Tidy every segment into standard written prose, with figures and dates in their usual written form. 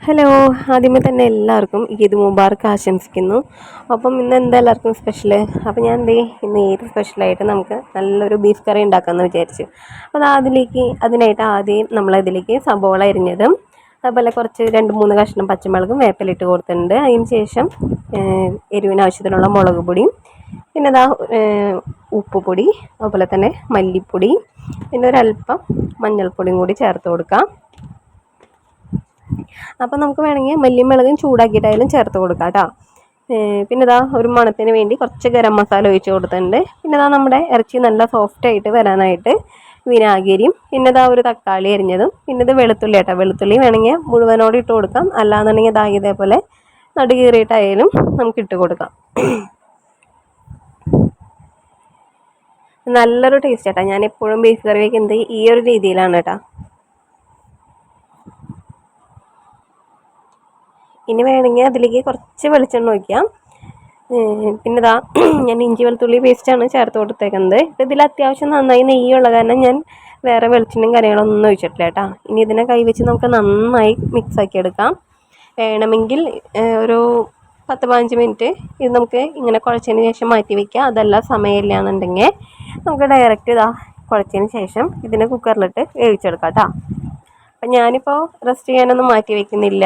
Hello, ആദ്യമേ തന്നെ എല്ലാവർക്കും ഈദ് മുബാറക്ക് ആശംസിക്കുന്നു. അപ്പം ഇന്ന് എന്താ എല്ലാവർക്കും സ്പെഷ്യൽ? അപ്പോൾ ഞാൻ ഇന്ന് ഈദ് സ്പെഷ്യലായിട്ട് നമുക്ക് നല്ലൊരു ബീഫ് കറി ഉണ്ടാക്കാമെന്ന് വിചാരിച്ചു. അപ്പോൾ അതിനായിട്ട് ആദ്യം നമ്മളതിലേക്ക് സബോള അരിഞ്ഞതും അതുപോലെ കുറച്ച് 2-3 കഷ്ണം പച്ചമുളകും വേപ്പിലിട്ട് കൊടുത്തിട്ടുണ്ട്. അതിന് ശേഷം എരിവിന് ആവശ്യത്തിനുള്ള മുളക് പൊടിയും പിന്നെ ഉപ്പുപൊടി അതുപോലെ തന്നെ മല്ലിപ്പൊടി പിന്നെ ഒരല്പം മഞ്ഞൾപ്പൊടിയും കൂടി ചേർത്ത് കൊടുക്കാം. അപ്പോൾ നമുക്ക് വേണമെങ്കിൽ മല്ലിയും മുളകും ചൂടാക്കിയിട്ടായാലും ചേർത്ത് കൊടുക്കാം കേട്ടോ. പിന്നെ ഒരു മണത്തിന് വേണ്ടി കുറച്ച് ഗരം മസാല ഒഴിച്ച് കൊടുത്തിട്ടുണ്ട്. പിന്നെ നമ്മുടെ ഇറച്ചി നല്ല സോഫ്റ്റായിട്ട് വരാനായിട്ട് വിനാഗിരിയും പിന്നെ ഒരു തക്കാളി അരിഞ്ഞതും പിന്നെ ഇത് വെളുത്തുള്ളി കേട്ടോ. വെളുത്തുള്ളി വേണമെങ്കിൽ മുഴുവനോടെ ഇട്ട് കൊടുക്കാം, അല്ലാന്നുണ്ടെങ്കിൽ ഇതേപോലെ നടുകീറിയിട്ടായാലും നമുക്ക് ഇട്ട് കൊടുക്കാം. നല്ലൊരു ടേസ്റ്റ് കേട്ടോ. ഞാൻ എപ്പോഴും ബീഫ് കറി വയ്ക്കുന്നത് ഈ ഒരു രീതിയിലാണ് കേട്ടോ. ഇനി വേണമെങ്കിൽ അതിലേക്ക് കുറച്ച് വെളിച്ചെണ്ണ ഒഴിക്കാം. പിന്നെ ഞാൻ ഇഞ്ചി വെളുത്തുള്ളി പേസ്റ്റാണ് ചേർത്ത് കൊടുത്തേക്കുന്നത്. ഇതിൽ അത്യാവശ്യം നന്നായി നെയ്യുള്ള കാരണം ഞാൻ വേറെ വെളിച്ചെണ്ണയും കാര്യങ്ങളൊന്നും ഒഴിച്ചിട്ടില്ല കേട്ടോ. ഇനി ഇതിനെ കൈവച്ച് നമുക്ക് നന്നായി മിക്സാക്കി എടുക്കാം. വേണമെങ്കിൽ ഒരു 10-15 മിനിറ്റ് ഇത് നമുക്ക് ഇങ്ങനെ കുഴച്ചതിന് ശേഷം മാറ്റി വയ്ക്കാം. അതല്ല സമയമില്ല എന്നുണ്ടെങ്കിൽ നമുക്ക് ഡയറക്റ്റ് കുഴച്ചതിന് ശേഷം ഇതിനെ കുക്കറിലിട്ട് വേവിച്ചെടുക്കാം കേട്ടോ. അപ്പം ഞാനിപ്പോൾ റെസ്റ്റ് ചെയ്യാനൊന്നും മാറ്റി വയ്ക്കുന്നില്ല,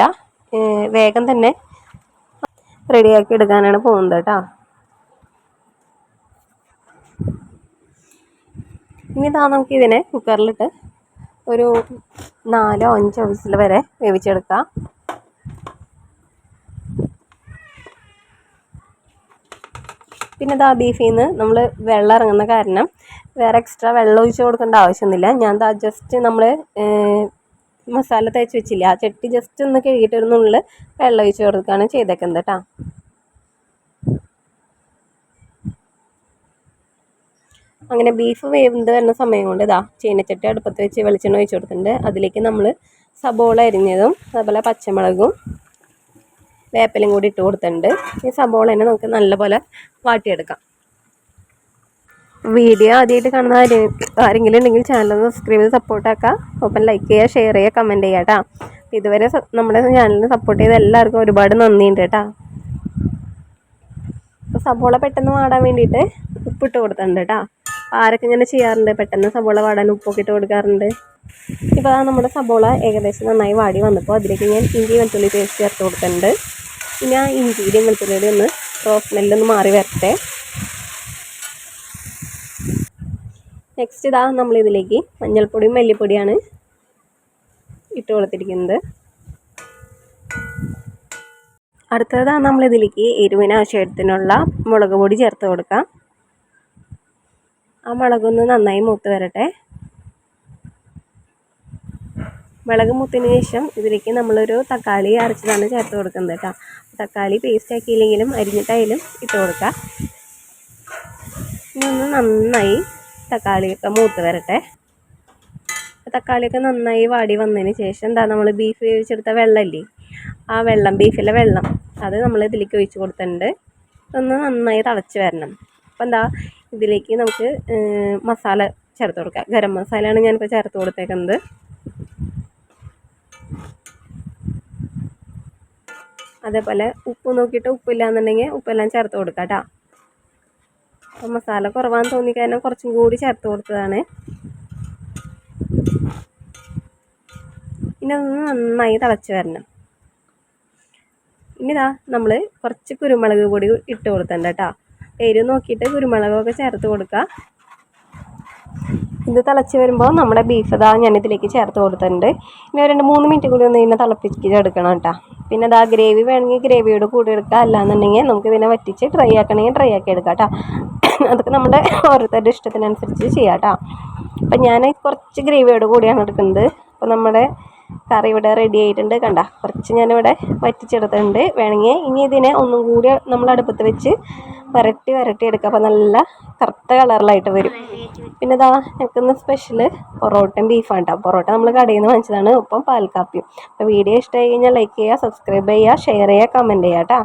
വേഗം തന്നെ റെഡിയാക്കി എടുക്കാനാണ് പോകുന്നത് കേട്ടോ. ഇനി നമുക്കിതിനെ കുക്കറിലിട്ട് ഒരു 4-5 വിസിൽ വരെ വേവിച്ചെടുക്കാം. പിന്നെ ബീഫിൽ നിന്ന് നമ്മൾ വെള്ളം ഇറങ്ങുന്ന കാരണം വേറെ എക്സ്ട്രാ വെള്ളം ഒഴിച്ച് കൊടുക്കേണ്ട ആവശ്യമൊന്നുമില്ല. ഞാൻ ജസ്റ്റ് നമ്മൾ മസാല തേച്ച് വെച്ചില്ല, ആ ചട്ടി ജസ്റ്റ് ഒന്ന് കഴുകിയിട്ട് ഒരു നുള്ളിൽ വെള്ളം ഒഴിച്ച് കൊടുക്കുകയാണ് ചെയ്തേക്കുന്നത് കേട്ടോ. അങ്ങനെ ബീഫ് വേവുന്നത് വരുന്ന സമയം കൊണ്ട് ചീനച്ചട്ടി അടുപ്പത്ത് വെച്ച് വെളിച്ചെണ്ണ ഒഴിച്ച് കൊടുത്തിട്ടുണ്ട്. അതിലേക്ക് നമ്മൾ സബോള അരിഞ്ഞതും അതുപോലെ പച്ചമുളകും വേപ്പിലും കൂടി ഇട്ട് കൊടുത്തിട്ടുണ്ട്. ഈ സബോള തന്നെ നമുക്ക് നല്ലപോലെ വാട്ടിയെടുക്കാം. വീഡിയോ ആദ്യമായിട്ട് കാണുന്ന ആരെങ്കിലും ഉണ്ടെങ്കിൽ ചാനൽ സബ്സ്ക്രൈബ് ചെയ്ത് സപ്പോർട്ടാക്കുക. ഒപ്പം ലൈക്ക് ചെയ്യുക, ഷെയർ ചെയ്യുക, കമൻറ്റ് ചെയ്യുക കേട്ടോ. ഇതുവരെ നമ്മുടെ ചാനലിന് സപ്പോർട്ട് ചെയ്ത എല്ലാവർക്കും ഒരുപാട് നന്ദിയുണ്ട് കേട്ടോ. അപ്പോൾ സബോള പെട്ടെന്ന് വാടാൻ വേണ്ടിയിട്ട് ഉപ്പിട്ട് കൊടുത്തിട്ടുണ്ട് കേട്ടോ. ആരൊക്കെ ഇങ്ങനെ ചെയ്യാറുണ്ട്, പെട്ടെന്ന് സബോള വാടാൻ ഉപ്പൊക്കെ ഇട്ട് കൊടുക്കാറുണ്ട്. ഇപ്പോൾ നമ്മുടെ സബോള ഏകദേശം നന്നായി വാടി വന്നപ്പോൾ അതിലേക്ക് ഞാൻ ഇഞ്ചി വെളുത്തുള്ളി പേസ്റ്റ് ചേർത്ത് കൊടുത്തിട്ടുണ്ട്. പിന്നെ ആ ഇഞ്ചിയുടെയും വെളുത്തുള്ളിയുടെയും ഒന്ന് റോസ് സ്മെല്ലൊന്ന് മാറി വരട്ടെ. നെക്സ്റ്റ് നമ്മളിതിലേക്ക് മഞ്ഞൾപ്പൊടിയും മല്ലിപ്പൊടിയാണ് ഇട്ട് കൊടുത്തിരിക്കുന്നത്. അടുത്തത് നമ്മളിതിലേക്ക് എരിവിന് ആവശ്യത്തിനുള്ള മുളക് പൊടി ചേർത്ത് കൊടുക്കാം. ആ മുളകൊന്ന് നന്നായി മൂത്ത് വരട്ടെ. മുളക് മൂത്തിന് ശേഷം ഇതിലേക്ക് നമ്മളൊരു തക്കാളി അരച്ചതാണ് ചേർത്ത് കൊടുക്കുന്നത് കേട്ടോ. തക്കാളി പേസ്റ്റ് ആക്കിയില്ലെങ്കിലും അരിഞ്ഞിട്ടായാലും ഇട്ട് കൊടുക്കാം. ഇതൊന്ന് നന്നായി തക്കാളിയൊക്കെ മൂത്ത് വരട്ടെ. തക്കാളിയൊക്കെ നന്നായി വാടി വന്നതിന് ശേഷം നമ്മൾ ബീഫ് വേവിച്ചെടുത്ത വെള്ളമില്ലേ, ആ വെള്ളം, ബീഫിലെ വെള്ളം, അത് നമ്മൾ ഇതിലേക്ക് ഒഴിച്ച് കൊടുത്തിട്ടുണ്ട്. ഒന്ന് നന്നായി തിളച്ച് വരണം. അപ്പം ഇതിലേക്ക് നമുക്ക് മസാല ചേർത്ത് കൊടുക്കാം. ഗരം മസാലയാണ് ഞാനിപ്പോൾ ചേർത്ത് കൊടുത്തേക്കുന്നത്. അതേപോലെ ഉപ്പ് നോക്കിയിട്ട് ഉപ്പില്ല എന്നുണ്ടെങ്കിൽ ഉപ്പെല്ലാം ചേർത്ത് കൊടുക്കാം കേട്ടോ. അപ്പോൾ മസാല കുറവാന്ന് തോന്നിക്കഴിഞ്ഞാൽ കുറച്ചും കൂടി ചേർത്ത് കൊടുത്തതാണ്. ഇനി ഒന്ന് നന്നായി തിളച്ച് വരണം. ഇനി നമ്മൾ കുറച്ച് കുരുമുളക് പൊടി ഇട്ട് കൊടുത്തിട്ടുണ്ട് കേട്ടോ. എരിവ് നോക്കിയിട്ട് കുരുമുളകൊക്കെ ചേർത്ത് കൊടുക്കുക. ഇത് തിളച്ച് വരുമ്പോൾ നമ്മുടെ ബീഫ് ഞാനിതിലേക്ക് ചേർത്ത് കൊടുത്തിട്ടുണ്ട്. ഇനി 2-3 മിനിറ്റ് കൂടി ഒന്ന് ഇതിനെ തിളപ്പിച്ചെടുക്കണം കേട്ടോ. പിന്നെ ഗ്രേവി വേണമെങ്കിൽ ഗ്രേവിയോട് കൂടി എടുക്കുക, അല്ലാന്നുണ്ടെങ്കിൽ നമുക്കിതിനെ വറ്റിച്ച് ഡ്രൈ ആക്കണമെങ്കിൽ ഡ്രൈ ആക്കി എടുക്കാം കേട്ടോ. അതൊക്കെ നമ്മുടെ ഓരോരുത്തരുടെ ഇഷ്ടത്തിനനുസരിച്ച് ചെയ്യാം കേട്ടോ. അപ്പം ഞാൻ കുറച്ച് ഗ്രേവിയോട് കൂടിയാണ് എടുക്കുന്നത്. അപ്പോൾ നമ്മുടെ കറി ഇവിടെ റെഡി ആയിട്ടുണ്ട്. കണ്ട കുറച്ച് ഞാനിവിടെ വറ്റിച്ചെടുത്തിട്ടുണ്ട്. വേണമെങ്കിൽ ഇനി ഇതിനെ ഒന്നും കൂടി നമ്മൾ അടുപ്പത്ത് വെച്ച് വരട്ടി എടുക്കുക. അപ്പോൾ നല്ല കറുത്ത കളറിലായിട്ട് വരും. പിന്നെ ഞങ്ങൾക്കിന്ന് സ്പെഷ്യൽ പൊറോട്ടയും ബീഫാണ് കേട്ടോ. പൊറോട്ട നമ്മൾ കടയിൽ നിന്ന് വാങ്ങിച്ചതാണ്, ഒപ്പം പാൽക്കാപ്പിയും. അപ്പോൾ വീഡിയോ ഇഷ്ടമായി കഴിഞ്ഞാൽ ലൈക്ക് ചെയ്യുക, സബ്സ്ക്രൈബ് ചെയ്യുക, ഷെയർ ചെയ്യുക, കമൻറ്റ് ചെയ്യുക കേട്ടോ.